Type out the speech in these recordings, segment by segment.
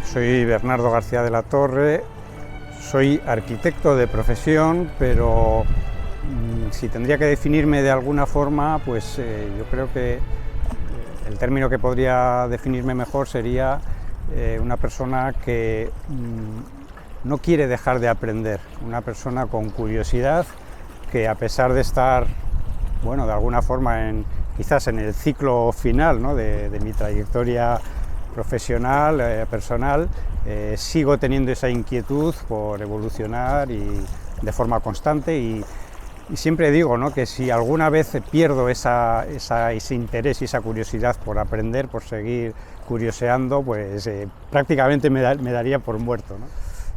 Soy Bernardo García de la Torre, soy arquitecto de profesión, pero si tendría que definirme de alguna forma, pues yo creo que el término que podría definirme mejor sería una persona que no quiere dejar de aprender, una persona con curiosidad que, a pesar de estar, bueno, de alguna forma quizás en el ciclo final, ¿no?, de mi trayectoria profesional, personal, sigo teniendo esa inquietud por evolucionar y de forma constante, y siempre digo, ¿no?, que si alguna vez pierdo ese interés y esa curiosidad por aprender, por seguir curioseando, pues prácticamente me daría por muerto, ¿no?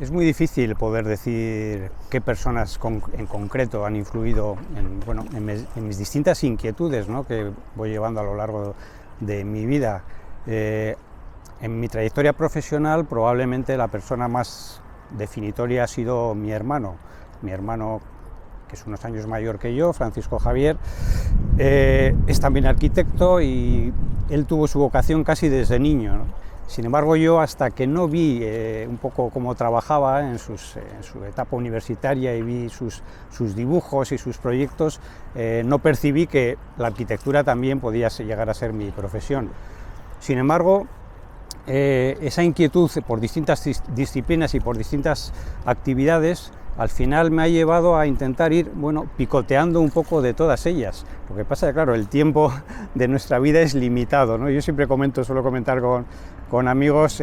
Es muy difícil poder decir qué personas en concreto han influido en mis distintas inquietudes, ¿no?, que voy llevando a lo largo de mi vida. En mi trayectoria profesional, probablemente la persona más definitoria ha sido mi hermano, que es unos años mayor que yo, Francisco Javier. Es también arquitecto y él tuvo su vocación casi desde niño, ¿no? Sin embargo, yo, hasta que no vi un poco cómo trabajaba en su etapa universitaria y vi sus dibujos y sus proyectos, no percibí que la arquitectura también podía llegar a ser mi profesión. Sin embargo, esa inquietud por distintas disciplinas y por distintas actividades al final me ha llevado a intentar ir, picoteando un poco de todas ellas. Lo que pasa es que, claro, el tiempo de nuestra vida es limitado, ¿no? Yo siempre suelo comentar con amigos,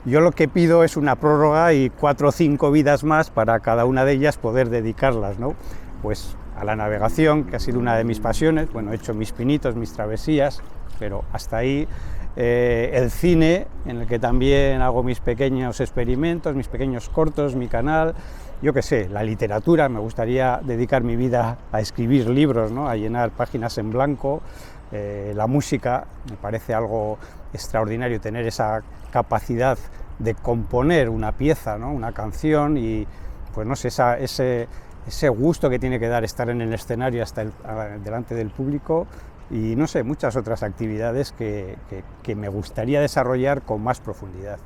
yo lo que pido es una prórroga y 4 o 5 vidas más para cada una de ellas poder dedicarlas, ¿no? Pues a la navegación, que ha sido una de mis pasiones, he hecho mis pinitos, mis travesías, pero hasta ahí. El cine, en el que también hago mis pequeños experimentos, mis pequeños cortos, mi canal, yo qué sé, la literatura, me gustaría dedicar mi vida a escribir libros, ¿no?, a llenar páginas en blanco. La música, me parece algo extraordinario tener esa capacidad de componer una pieza, ¿no?, una canción, y pues no sé, ese gusto que tiene que dar estar en el escenario delante del público. Y no sé, muchas otras actividades que me gustaría desarrollar con más profundidad.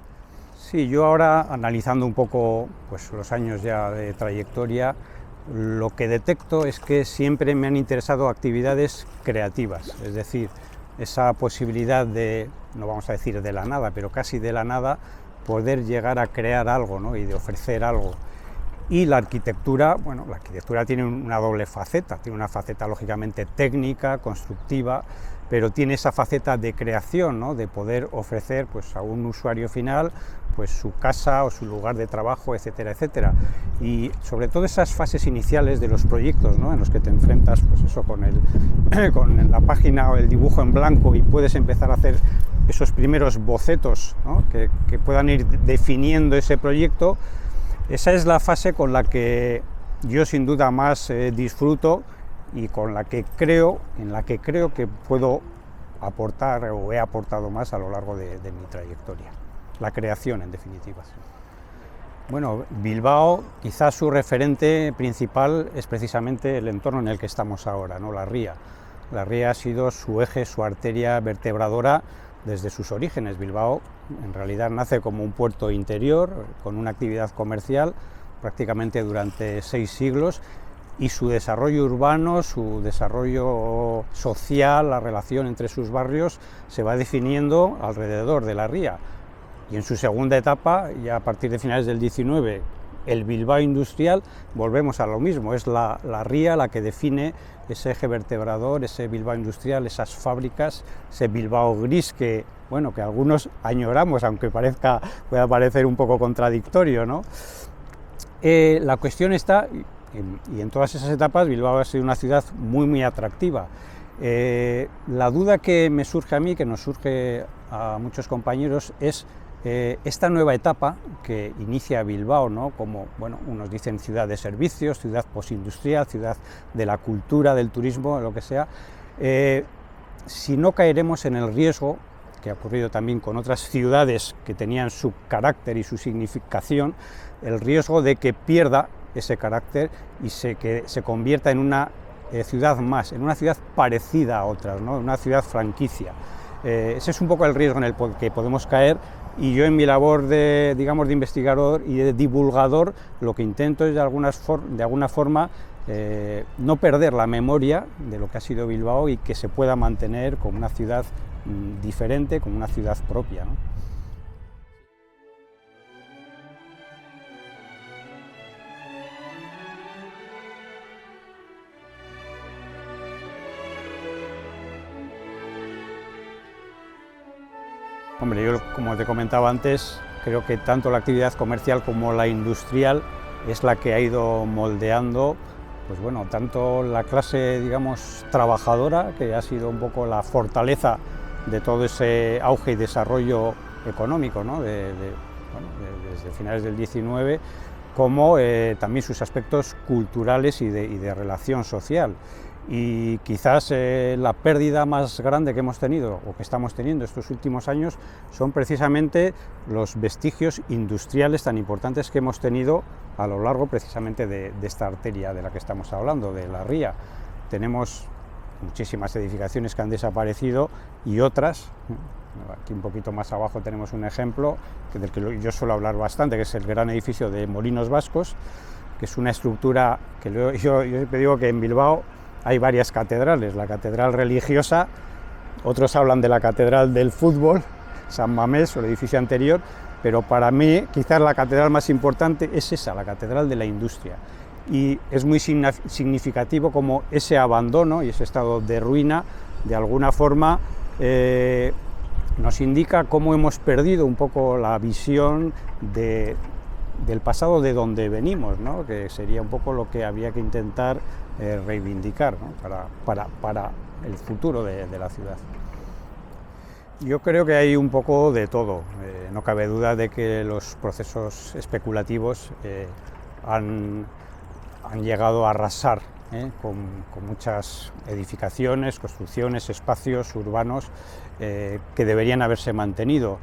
Sí, yo ahora, analizando un poco pues los años ya de trayectoria, lo que detecto es que siempre me han interesado actividades creativas, es decir, esa posibilidad de, no vamos a decir de la nada, pero casi de la nada, poder llegar a crear algo, ¿no?, y de ofrecer algo. Y la arquitectura, la arquitectura tiene una doble faceta, tiene una faceta lógicamente técnica, constructiva, pero tiene esa faceta de creación, ¿no?, de poder ofrecer pues a un usuario final pues su casa o su lugar de trabajo, etcétera, etcétera. Y sobre todo esas fases iniciales de los proyectos, ¿no?, en los que te enfrentas pues eso, con la página o el dibujo en blanco, y puedes empezar a hacer esos primeros bocetos, ¿no?, que puedan ir definiendo ese proyecto. Esa es la fase con la que yo sin duda más disfruto y en la que creo que puedo aportar o he aportado más a lo largo de mi trayectoria. La creación, en definitiva. Bilbao, quizás su referente principal es precisamente el entorno en el que estamos ahora, ¿no?, la ría. La ría ha sido su eje, su arteria vertebradora desde sus orígenes. Bilbao en realidad nace como un puerto interior con una actividad comercial prácticamente durante 6 siglos, y su desarrollo urbano, su desarrollo social, la relación entre sus barrios se va definiendo alrededor de la ría. Y en su segunda etapa, ya a partir de finales del 19, el Bilbao industrial, volvemos a lo mismo, es la ría la que define ese eje vertebrador, ese Bilbao industrial, esas fábricas, ese Bilbao gris que algunos añoramos, aunque pueda parecer un poco contradictorio, ¿no? La cuestión está, y en todas esas etapas Bilbao ha sido una ciudad muy, muy atractiva. La duda que me surge a mí, que nos surge a muchos compañeros, es esta nueva etapa que inicia Bilbao, ¿no?, como, unos dicen ciudad de servicios, ciudad postindustrial, ciudad de la cultura, del turismo, lo que sea, si no caeremos en el riesgo, que ha ocurrido también con otras ciudades que tenían su carácter y su significación, el riesgo de que pierda ese carácter y que se convierta en una ciudad más, en una ciudad parecida a otras, ¿no?, una ciudad franquicia. Ese es un poco el riesgo en el que podemos caer, y yo en mi labor de, digamos, de investigador y de divulgador, lo que intento es de alguna forma no perder la memoria de lo que ha sido Bilbao y que se pueda mantener como una ciudad diferente, como una ciudad propia, ¿no? Hombre, yo, como te comentaba antes, creo que tanto la actividad comercial como la industrial es la que ha ido moldeando, pues bueno, tanto la clase, digamos, trabajadora, que ha sido un poco la fortaleza de todo ese auge y desarrollo económico, ¿no? Desde finales del 19, como también sus aspectos culturales y de relación social. Y quizás la pérdida más grande que hemos tenido o que estamos teniendo estos últimos años son precisamente los vestigios industriales tan importantes que hemos tenido a lo largo precisamente de esta arteria de la que estamos hablando, de la ría. Tenemos muchísimas edificaciones que han desaparecido y otras, aquí un poquito más abajo tenemos un ejemplo del que yo suelo hablar bastante, que es el gran edificio de Molinos Vascos, que es una estructura que yo siempre digo que en Bilbao hay varias catedrales, la catedral religiosa, otros hablan de la catedral del fútbol, San Mamés o el edificio anterior, pero para mí quizás la catedral más importante es esa, la catedral de la industria. Y es muy significativo como ese abandono y ese estado de ruina, de alguna forma, nos indica cómo hemos perdido un poco la visión del pasado de donde venimos, ¿no? Que sería un poco lo que había que intentar reivindicar, ¿no? para el futuro de la ciudad. Yo creo que hay un poco de todo. No cabe duda de que los procesos especulativos han llegado a arrasar con muchas edificaciones, construcciones, espacios urbanos que deberían haberse mantenido.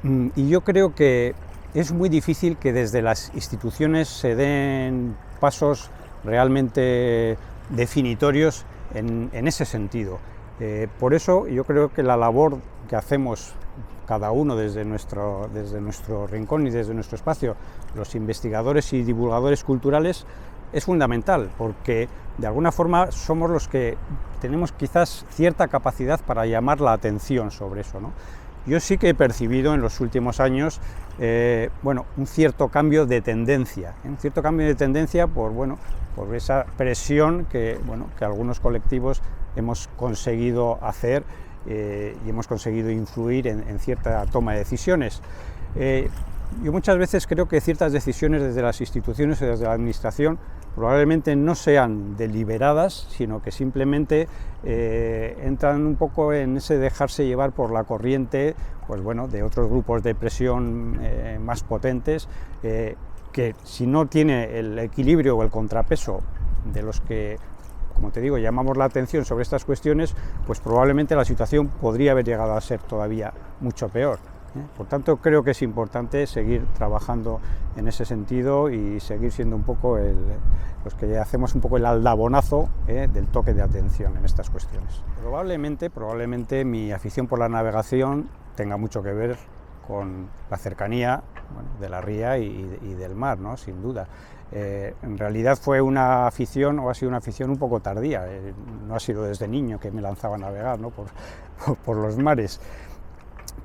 Y yo creo que es muy difícil que desde las instituciones se den pasos realmente definitorios en ese sentido. Por eso yo creo que la labor que hacemos cada uno desde nuestro rincón y desde nuestro espacio, los investigadores y divulgadores culturales, es fundamental, porque de alguna forma somos los que tenemos quizás cierta capacidad para llamar la atención sobre eso, ¿no? Yo sí que he percibido en los últimos años un cierto cambio de tendencia, por esa presión que algunos colectivos hemos conseguido hacer y hemos conseguido influir en cierta toma de decisiones. Yo muchas veces creo que ciertas decisiones desde las instituciones o desde la administración probablemente no sean deliberadas, sino que simplemente entran un poco en ese dejarse llevar por la corriente, de otros grupos de presión más potentes, que si no tiene el equilibrio o el contrapeso de los que, como te digo, llamamos la atención sobre estas cuestiones, pues probablemente la situación podría haber llegado a ser todavía mucho peor. Por tanto, creo que es importante seguir trabajando en ese sentido y seguir siendo un poco los que hacemos un poco el aldabonazo del toque de atención en estas cuestiones. Probablemente mi afición por la navegación tenga mucho que ver con la cercanía de la ría y del mar, ¿no? Sin duda. En realidad fue una afición, o ha sido una afición un poco tardía, no ha sido desde niño que me lanzaba a navegar, ¿no? por los mares.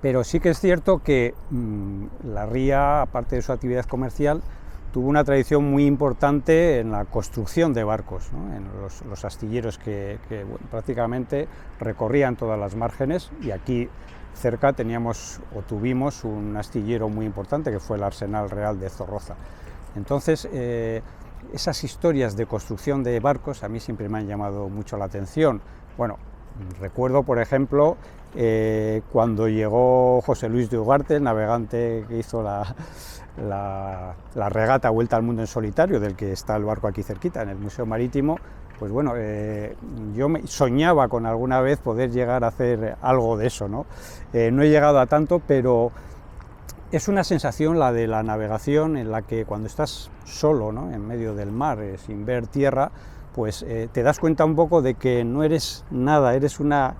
Pero sí que es cierto que la ría, aparte de su actividad comercial, tuvo una tradición muy importante en la construcción de barcos, ¿no? En los astilleros que prácticamente recorrían todas las márgenes, y aquí cerca tuvimos un astillero muy importante que fue el Arsenal Real de Zorroza. Entonces, esas historias de construcción de barcos a mí siempre me han llamado mucho la atención. Recuerdo, por ejemplo, cuando llegó José Luis de Ugarte, el navegante que hizo la regata Vuelta al Mundo en Solitario, del que está el barco aquí cerquita, en el Museo Marítimo, yo soñaba con alguna vez poder llegar a hacer algo de eso, ¿no? No he llegado a tanto, pero es una sensación, la de la navegación, en la que cuando estás solo, ¿no? En medio del mar, sin ver tierra, pues te das cuenta un poco de que no eres nada, eres una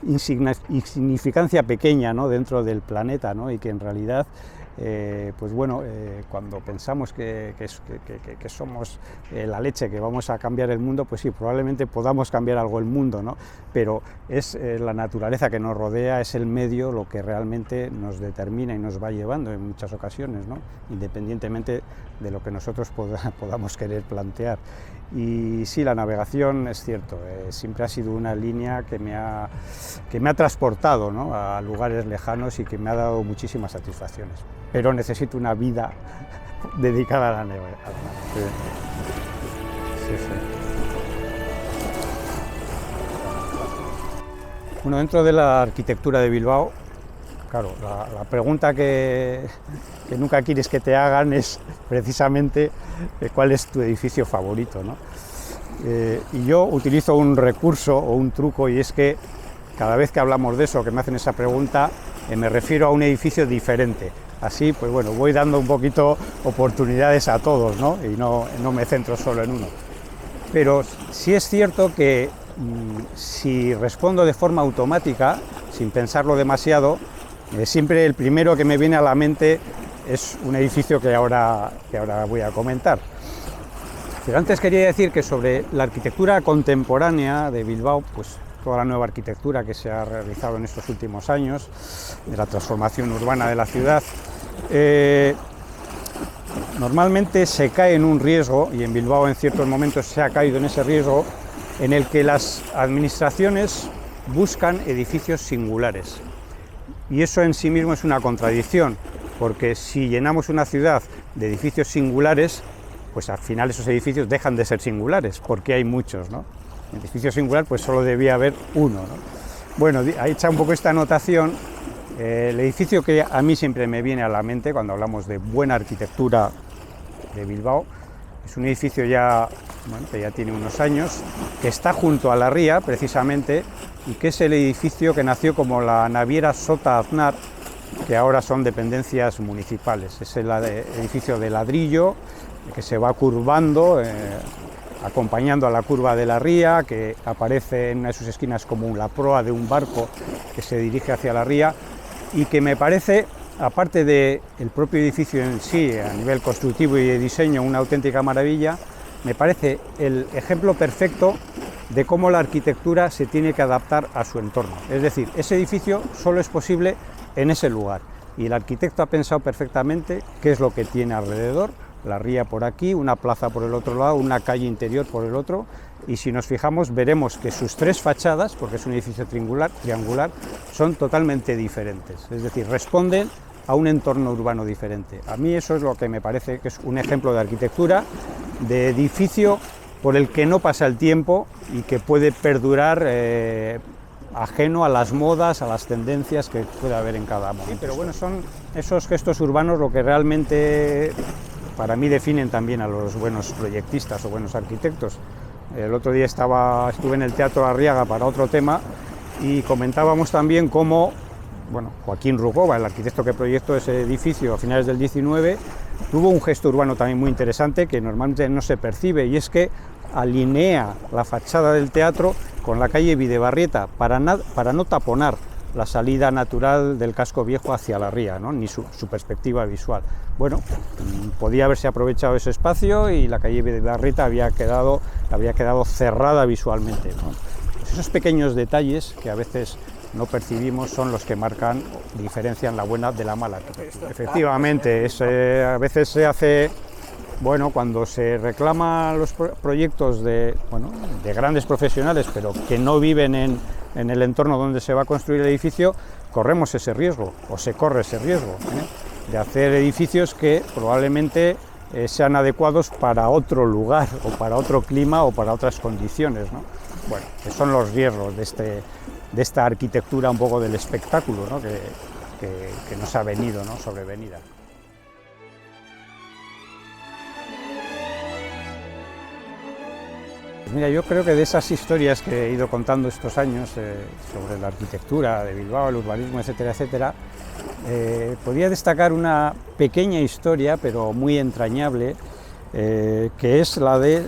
insignificancia pequeña, ¿no?, dentro del planeta, ¿no?, y que en realidad pues bueno, cuando pensamos que somos la leche, que vamos a cambiar el mundo, pues sí, probablemente podamos cambiar algo el mundo, ¿no?, pero es la naturaleza que nos rodea, es el medio lo que realmente nos determina y nos va llevando en muchas ocasiones, ¿no?, independientemente de lo que nosotros podamos querer plantear. Y sí, la navegación, es cierto, siempre ha sido una línea que me ha transportado, ¿no?, a lugares lejanos y que me ha dado muchísimas satisfacciones. Pero necesito una vida dedicada a la navegación. Sí, sí. Bueno, dentro de la arquitectura de Bilbao, claro, la pregunta que nunca quieres que te hagan es precisamente cuál es tu edificio favorito, ¿no? Y yo utilizo un recurso o un truco, y es que cada vez que hablamos de eso, que me hacen esa pregunta, me refiero a un edificio diferente. Así, pues bueno, voy dando un poquito oportunidades a todos, ¿no?, y no me centro solo en uno. Pero sí es cierto que si respondo de forma automática, sin pensarlo demasiado, siempre el primero que me viene a la mente es un edificio que ahora voy a comentar. Pero antes quería decir que sobre la arquitectura contemporánea de Bilbao, pues toda la nueva arquitectura que se ha realizado en estos últimos años, de la transformación urbana de la ciudad, normalmente se cae en un riesgo, y en Bilbao en ciertos momentos se ha caído en ese riesgo, en el que las administraciones buscan edificios singulares. Y eso en sí mismo es una contradicción, porque si llenamos una ciudad de edificios singulares, pues al final esos edificios dejan de ser singulares, porque hay muchos, ¿no? En edificio singular pues solo debía haber uno, ¿no? Bueno, ahí hecha un poco esta anotación, el edificio que a mí siempre me viene a la mente cuando hablamos de buena arquitectura de Bilbao, es un edificio que ya tiene unos años, que está junto a la ría, precisamente, y que es el edificio que nació como la naviera Sota Aznar, que ahora son dependencias municipales. Es el edificio de ladrillo que se va curvando, acompañando a la curva de la ría, que aparece en una de sus esquinas como la proa de un barco que se dirige hacia la ría, y que me parece, aparte del propio edificio en sí, a nivel constructivo y de diseño, una auténtica maravilla, me parece el ejemplo perfecto de cómo la arquitectura se tiene que adaptar a su entorno. Es decir, ese edificio solo es posible en ese lugar, y el arquitecto ha pensado perfectamente qué es lo que tiene alrededor, la ría por aquí, una plaza por el otro lado, una calle interior por el otro, y si nos fijamos veremos que sus tres fachadas, porque es un edificio triangular, son totalmente diferentes, es decir, responden a un entorno urbano diferente. A mí eso es lo que me parece que es un ejemplo de arquitectura, de edificio por el que no pasa el tiempo y que puede perdurar ajeno a las modas, a las tendencias que puede haber en cada momento. Sí, pero bueno, son esos gestos urbanos lo que realmente para mí definen también a los buenos proyectistas o buenos arquitectos. El otro día estuve en el Teatro Arriaga para otro tema y comentábamos también cómo, bueno, Joaquín Rugova, el arquitecto que proyectó ese edificio a finales del 19, tuvo un gesto urbano también muy interesante que normalmente no se percibe, y es que alinea la fachada del teatro con la calle Bidebarrieta para no taponar la salida natural del casco viejo hacia la ría, ¿no?, ni su perspectiva visual. Bueno, podía haberse aprovechado ese espacio y la calle Bidebarrieta habría quedado cerrada visualmente, ¿no? Pues esos pequeños detalles que a veces no percibimos son los que diferencian la buena de la mala arquitectura. Efectivamente, a veces se hace, bueno, cuando se reclaman los proyectos de grandes profesionales, pero que no viven en el entorno donde se va a construir el edificio, corremos ese riesgo, o se corre ese riesgo, de hacer edificios que probablemente sean adecuados para otro lugar, o para otro clima, o para otras condiciones, ¿no? Bueno, que son los riesgos de esta arquitectura un poco del espectáculo, ¿no?, que nos ha venido, ¿no?, sobrevenida. Pues mira, yo creo que de esas historias que he ido contando estos años sobre la arquitectura de Bilbao, el urbanismo, etcétera, etcétera, podría destacar una pequeña historia, pero muy entrañable, que es la de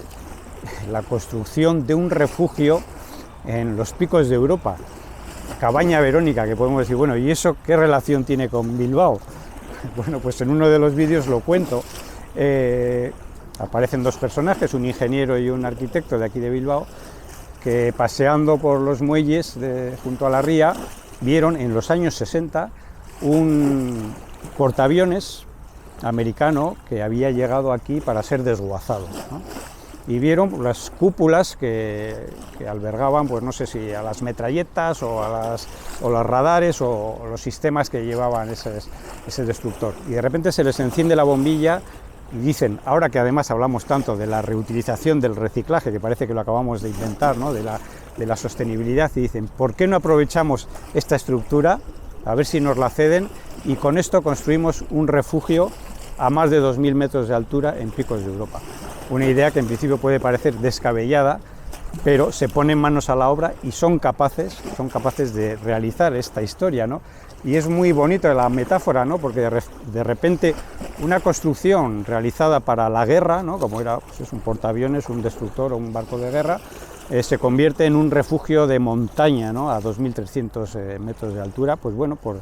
la construcción de un refugio en los Picos de Europa. Cabaña Verónica, que podemos decir, bueno, ¿y eso qué relación tiene con Bilbao? Bueno, pues en uno de los vídeos lo cuento. Aparecen dos personajes, un ingeniero y un arquitecto de aquí de Bilbao, que paseando por los muelles junto a la ría, vieron en los años 60 un portaaviones americano que había llegado aquí para ser desguazado, ¿no? Y vieron las cúpulas que albergaban, pues no sé si a las metralletas o los radares o los sistemas que llevaban ese destructor. Y de repente se les enciende la bombilla y dicen, ahora que además hablamos tanto de la reutilización, del reciclaje, que parece que lo acabamos de inventar, ¿no? de la sostenibilidad, y dicen, ¿por qué no aprovechamos esta estructura, a ver si nos la ceden, y con esto construimos un refugio a más de 2.000 metros de altura en Picos de Europa? Una idea que en principio puede parecer descabellada, pero se ponen manos a la obra y son capaces de realizar esta historia, ¿no? Y es muy bonito la metáfora, ¿no? Porque de repente una construcción realizada para la guerra, ¿no? Como era pues es un portaaviones, un destructor o un barco de guerra, se convierte en un refugio de montaña, ¿no? A 2.300 metros de altura, pues bueno, por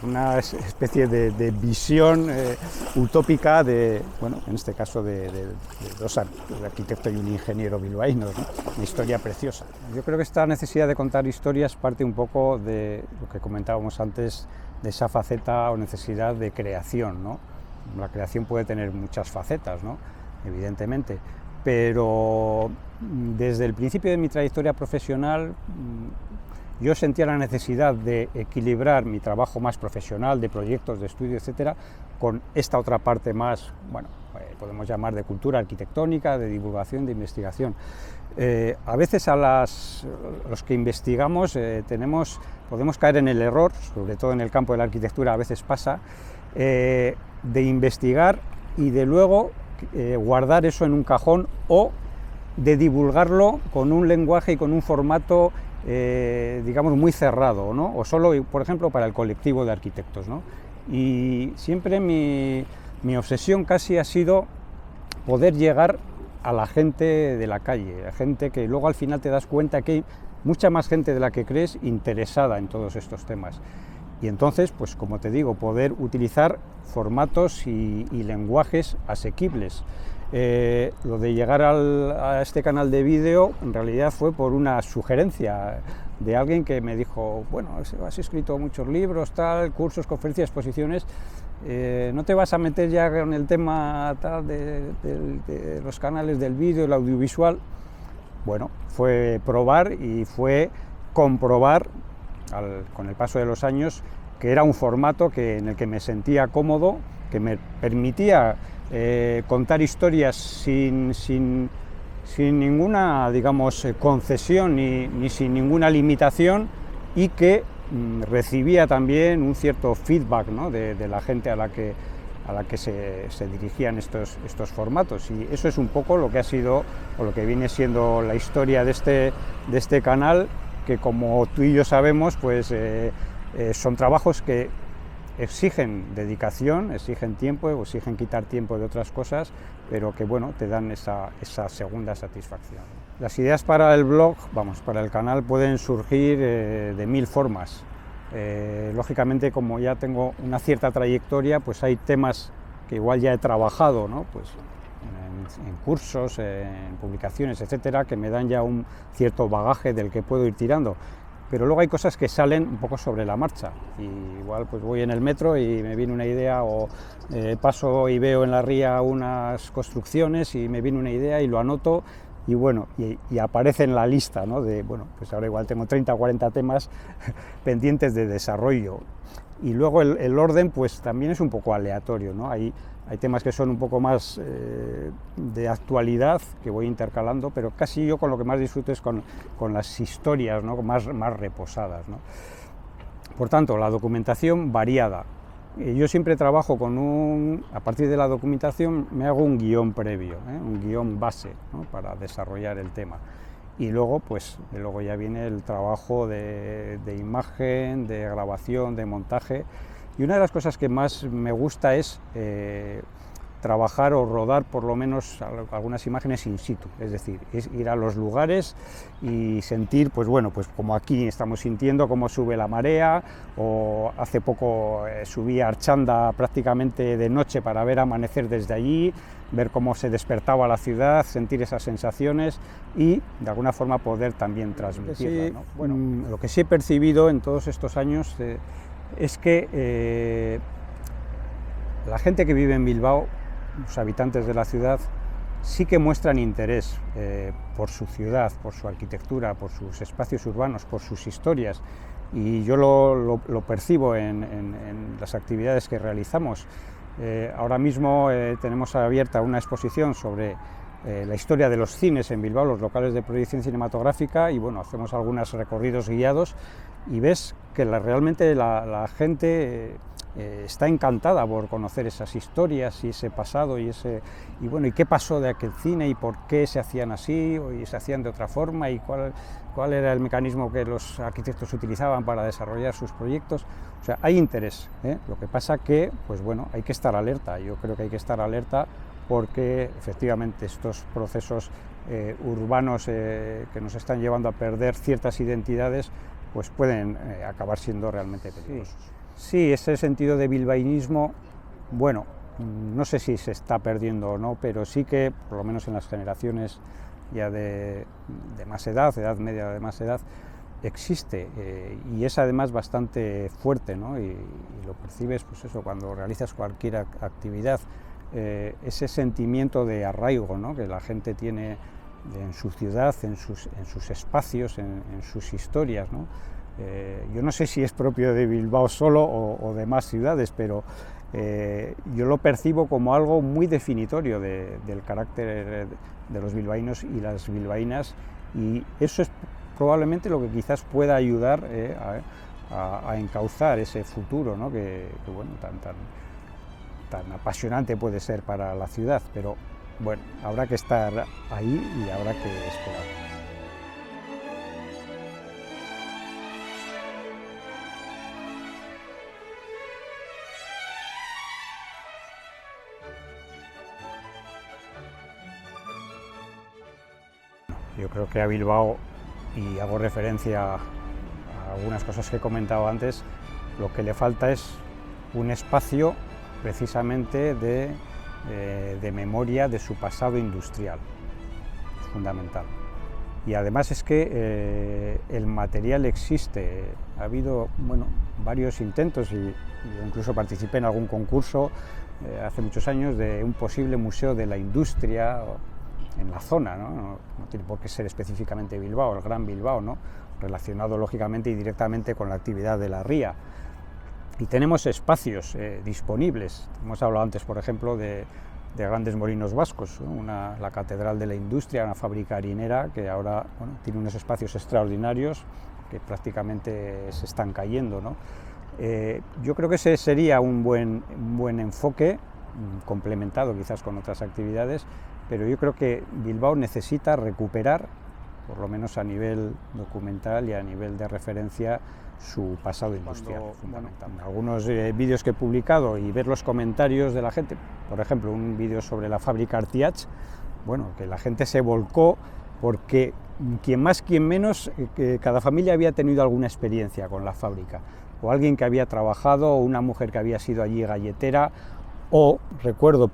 una especie de visión utópica de, bueno, en este caso de dos arquitecto y un ingeniero bilbaínos, ¿no? Una historia preciosa. Yo creo que esta necesidad de contar historias parte un poco de lo que comentábamos antes, de esa faceta o necesidad de creación, ¿no? La creación puede tener muchas facetas, ¿no? Evidentemente, pero desde el principio de mi trayectoria profesional yo sentía la necesidad de equilibrar mi trabajo más profesional, de proyectos, de estudio, etcétera, con esta otra parte más, bueno, podemos llamar de cultura arquitectónica, de divulgación, de investigación. A veces los que investigamos podemos caer en el error, sobre todo en el campo de la arquitectura a veces pasa, de investigar y de luego guardar eso en un cajón o de divulgarlo con un lenguaje y con un formato digamos muy cerrado, ¿no? O solo, por ejemplo, para el colectivo de arquitectos, ¿no? Y siempre mi obsesión casi ha sido poder llegar a la gente de la calle, a gente que luego al final te das cuenta que hay mucha más gente de la que crees interesada en todos estos temas. Y entonces, pues como te digo, poder utilizar formatos y lenguajes asequibles. Lo de llegar a este canal de vídeo en realidad fue por una sugerencia de alguien que me dijo, bueno, has escrito muchos libros, tal, cursos, conferencias, exposiciones, ¿no te vas a meter ya con el tema tal de los canales del vídeo, el audiovisual? Bueno, fue probar y fue comprobar con el paso de los años que era un formato en el que me sentía cómodo, que me permitía contar historias sin ninguna, digamos, concesión ni sin ninguna limitación, y que recibía también un cierto feedback, ¿no? de la gente a la que se dirigían estos formatos. Y eso es un poco lo que ha sido o lo que viene siendo la historia de este canal, que como tú y yo sabemos, pues son trabajos que exigen dedicación, exigen tiempo, exigen quitar tiempo de otras cosas, pero que bueno, te dan esa segunda satisfacción. Las ideas para el blog, para el canal, pueden surgir de 1000 formas. Lógicamente, como ya tengo una cierta trayectoria, pues hay temas que igual ya he trabajado, ¿no? Pues en cursos, en publicaciones, etcétera, que me dan ya un cierto bagaje del que puedo ir tirando. Pero luego hay cosas que salen un poco sobre la marcha, y igual pues voy en el metro y me viene una idea, o paso y veo en la ría unas construcciones y me viene una idea y lo anoto, y bueno, y aparece en la lista, ¿no? Bueno, pues ahora igual tengo 30 o 40 temas pendientes de desarrollo. Y luego el orden pues también es un poco aleatorio, ¿no? Hay temas que son un poco más de actualidad, que voy intercalando, pero casi yo con lo que más disfruto es con las historias, ¿no? más reposadas, ¿no? Por tanto, la documentación variada. Yo siempre trabajo a partir de la documentación me hago un guión previo, un guión base, ¿no? Para desarrollar el tema. Y luego, luego ya viene el trabajo de imagen, de grabación, de montaje. Y una de las cosas que más me gusta es trabajar o rodar por lo menos algunas imágenes in situ, es decir, es ir a los lugares y sentir, pues bueno, pues como aquí estamos sintiendo cómo sube la marea, o hace poco subí a Archanda prácticamente de noche para ver amanecer desde allí, ver cómo se despertaba la ciudad, sentir esas sensaciones y de alguna forma poder también transmitirlas, ¿no? Bueno, lo que sí he percibido en todos estos años es que la gente que vive en Bilbao, los habitantes de la ciudad, sí que muestran interés por su ciudad, por su arquitectura, por sus espacios urbanos, por sus historias, y yo lo percibo en las actividades que realizamos. Ahora mismo tenemos abierta una exposición sobre la historia de los cines en Bilbao, los locales de proyección cinematográfica, y bueno, hacemos algunos recorridos guiados y ves que realmente la gente está encantada por conocer esas historias y ese pasado y bueno, y qué pasó de aquel cine y por qué se hacían así y se hacían de otra forma y cuál era el mecanismo que los arquitectos utilizaban para desarrollar sus proyectos. O sea, hay interés, ¿eh? Lo que pasa que, pues bueno, hay que estar alerta. Yo creo que hay que estar alerta porque efectivamente estos procesos urbanos que nos están llevando a perder ciertas identidades, pues pueden acabar siendo realmente peligrosos. Sí, ese sentido de bilbaínismo, bueno, no sé si se está perdiendo o no, pero sí que, por lo menos en las generaciones ya de más edad media de más edad, existe y es además bastante fuerte, ¿no? Y lo percibes, pues eso, cuando realizas cualquier actividad, ese sentimiento de arraigo, ¿no?, que la gente tiene en su ciudad, en sus espacios, en sus historias, ¿no? Yo no sé si es propio de Bilbao solo o de más ciudades, pero yo lo percibo como algo muy definitorio del carácter de los bilbaínos y las bilbaínas, y eso es probablemente lo que quizás pueda ayudar a encauzar ese futuro, ¿no?, que bueno, tan apasionante puede ser para la ciudad, pero bueno, habrá que estar ahí y habrá que esperar. Yo creo que a Bilbao, y hago referencia a algunas cosas que he comentado antes, lo que le falta es un espacio precisamente de memoria de su pasado industrial, es fundamental. Y además es que el material existe, ha habido, bueno, varios intentos, y yo incluso participé en algún concurso hace muchos años de un posible museo de la industria en la zona, ¿no? No tiene por qué ser específicamente Bilbao, el Gran Bilbao, ¿no?, relacionado lógicamente y directamente con la actividad de la ría. Y tenemos espacios disponibles. Hemos hablado antes, por ejemplo, de grandes molinos vascos, ¿no?, la Catedral de la Industria, una fábrica harinera que ahora, bueno, tiene unos espacios extraordinarios que prácticamente se están cayendo, ¿no? Yo creo que ese sería un buen enfoque, complementado quizás con otras actividades, pero yo creo que Bilbao necesita recuperar, por lo menos a nivel documental y a nivel de referencia, su pasado industrial, fundamental. Algunos vídeos que he publicado y ver los comentarios de la gente, por ejemplo, un vídeo sobre la fábrica Artiach, bueno, que la gente se volcó porque quien más, quien menos, cada familia había tenido alguna experiencia con la fábrica, o alguien que había trabajado, o una mujer que había sido allí galletera, o recuerdo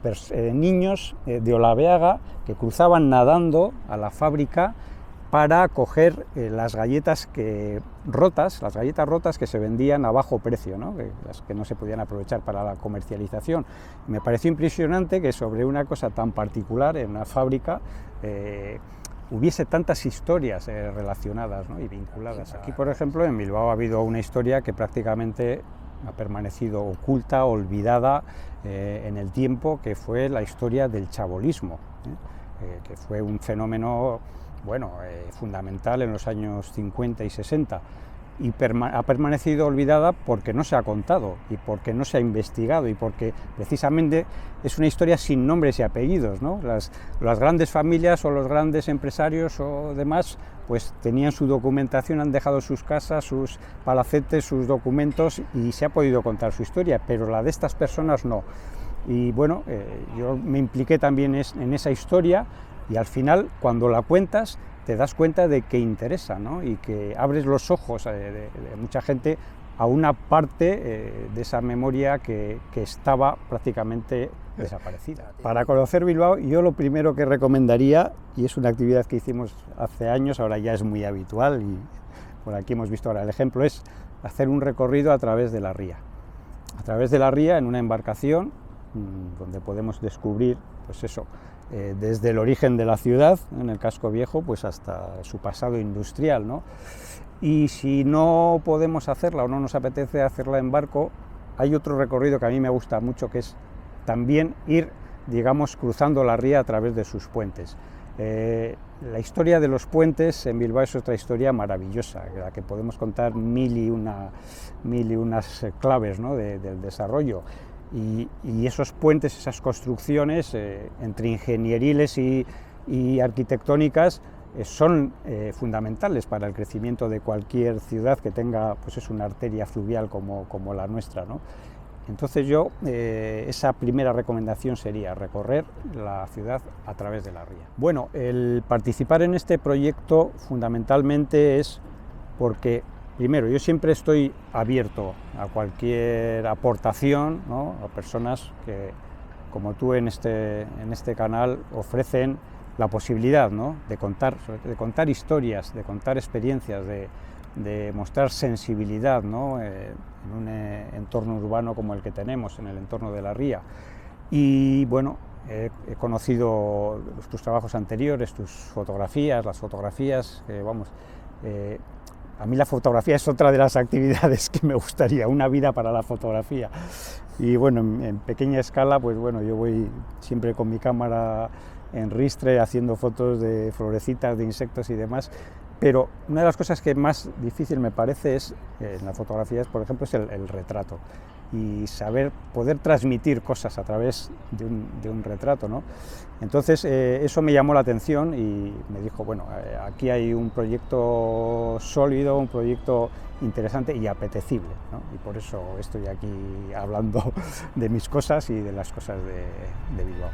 niños de Olabeaga que cruzaban nadando a la fábrica para coger las galletas rotas que se vendían a bajo precio, ¿no?, las que no se podían aprovechar para la comercialización. Me pareció impresionante que sobre una cosa tan particular, en una fábrica, hubiese tantas historias relacionadas, ¿no?, y vinculadas. Aquí, por ejemplo, en Bilbao ha habido una historia que prácticamente ha permanecido oculta, olvidada en el tiempo, que fue la historia del chabolismo, que fue un fenómeno, bueno, fundamental en los años 50 y 60, y ha permanecido olvidada porque no se ha contado y porque no se ha investigado y porque precisamente es una historia sin nombres y apellidos, ¿no? Las grandes familias o los grandes empresarios o demás pues tenían su documentación, han dejado sus casas, sus palacetes, sus documentos, y se ha podido contar su historia, pero la de estas personas no. Y bueno, yo me impliqué también en esa historia, y al final, cuando la cuentas, te das cuenta de que interesa, ¿no? Y que abres los ojos de mucha gente a una parte de esa memoria que estaba prácticamente desaparecida. Para conocer Bilbao, yo lo primero que recomendaría, y es una actividad que hicimos hace años, ahora ya es muy habitual, y por aquí hemos visto ahora el ejemplo, es hacer un recorrido a través de la ría. A través de la ría, en una embarcación, donde podemos descubrir, pues eso, desde el origen de la ciudad, en el casco viejo, pues hasta su pasado industrial, ¿no? Y si no podemos hacerla o no nos apetece hacerla en barco, hay otro recorrido que a mí me gusta mucho, que es también ir, digamos, cruzando la ría a través de sus puentes. La historia de los puentes en Bilbao es otra historia maravillosa, de la que podemos contar mil y unas claves, ¿no?, del desarrollo. Y esos puentes, esas construcciones, entre ingenieriles y arquitectónicas, son fundamentales para el crecimiento de cualquier ciudad que tenga, pues, es una arteria fluvial como la nuestra, ¿no? Entonces yo, esa primera recomendación sería recorrer la ciudad a través de la ría. Bueno, el participar en este proyecto fundamentalmente es porque, primero, yo siempre estoy abierto a cualquier aportación, ¿no?, a personas que, como tú en este canal, ofrecen la posibilidad, ¿no?, de contar historias, de contar experiencias, de mostrar sensibilidad, ¿no?, en un entorno urbano como el que tenemos, en el entorno de la ría. Y bueno, he conocido tus trabajos anteriores, tus fotografías, las fotografías, a mí la fotografía es otra de las actividades que me gustaría, una vida para la fotografía. Y bueno, en pequeña escala, pues bueno, yo voy siempre con mi cámara en ristre haciendo fotos de florecitas, de insectos y demás, pero una de las cosas que más difícil me parece es, en la fotografía, por ejemplo, es el retrato, y poder transmitir cosas a través de un retrato, ¿no? Entonces eso me llamó la atención y me dijo, bueno, aquí hay un proyecto sólido, un proyecto interesante y apetecible, ¿no? Y por eso estoy aquí hablando de mis cosas y de las cosas de Bilbao.